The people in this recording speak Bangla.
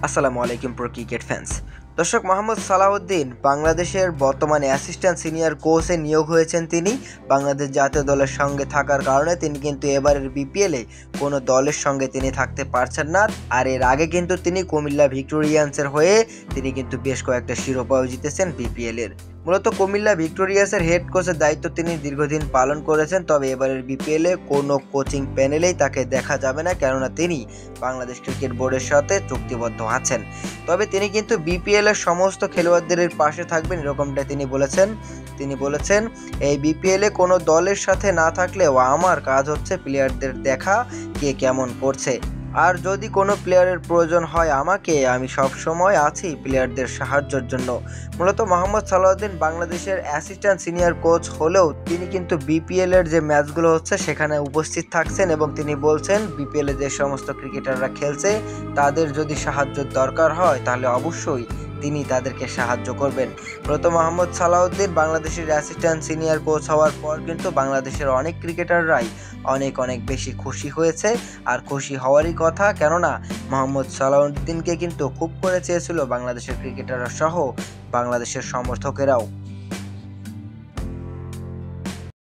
আসসালামু আলাইকুম প্রো ক্রিকেট ফ্যান্স। দর্শক, মোহাম্মদ সালাউদ্দিন বাংলাদেশের বর্তমানে অ্যাসিস্ট্যান্ট সিনিয়র কোচে নিয়োগ হয়েছেন। তিনি বাংলাদেশ জাতীয় দলের সঙ্গে থাকার কারণে তিনি কিন্তু এবারের বিপিএলে কোনো দলের সঙ্গে তিনি থাকতে পারছেন না। আর এর আগে কিন্তু তিনি কুমিল্লা ভিক্টোরিয়ান্সের হয়ে তিনি কিন্তু বেশ কয়েকটা শিরোপাও জিতেছেন বিপিএলের। মূলত কুমিল্লা ভিক্টোরিয়ান্সের হেড কোচের দায়িত্ব তিনি দীর্ঘদিন পালন করেছেন, তবে এবারের বিপিএলে কোনো কোচিং প্যানেলেই তাকে দেখা যাবে না, কেননা তিনি বাংলাদেশ ক্রিকেট বোর্ডের সাথে চুক্তিবদ্ধ আছেন। তবে তিনি কিন্তু বিপিএল এর সমস্ত খেলোয়াড়দের পাশে থাকবেন, এরকমটা তিনি বলেছেন এই বিপিএল এ কোনো দলের সাথে না থাকলেও আমার কাজ হচ্ছে প্লেয়ারদের দেখা কে কেমন করছে, আর যদি কোনো প্লেয়ারের প্রয়োজন হয় আমাকে, আমি সব সময় আছি প্লেয়ারদের সাহায্যের জন্য। মূলত মোহাম্মদ সালাউদ্দিন বাংলাদেশের অ্যাসিস্ট্যান্ট সিনিয়র কোচ হলেও তিনি কিন্তু বিপিএল এর যে ম্যাচগুলো হচ্ছে সেখানে উপস্থিত থাকছেন এবং তিনি বলছেন বিপিএল এ যে সমস্ত ক্রিকেটাররা খেলছে তাদের যদি সাহায্যের দরকার হয় তাহলে অবশ্যই তিনি তাদেরকে সাহায্য করবেন। মূলত মোহাম্মদ সালাউদ্দিন বাংলাদেশের অ্যাসিস্ট্যান্ট সিনিয়র কোচ হওয়ার পর কিন্তু বাংলাদেশের অনেক ক্রিকেটাররাই অনেক বেশি খুশি হয়েছে, আর খুশি হওয়ারই কথা, কেননা মোহাম্মদ সালাউদ্দিনকে কিন্তু খুব করে চেয়েছিল বাংলাদেশের ক্রিকেটাররা সহ বাংলাদেশের সমর্থকেরাও।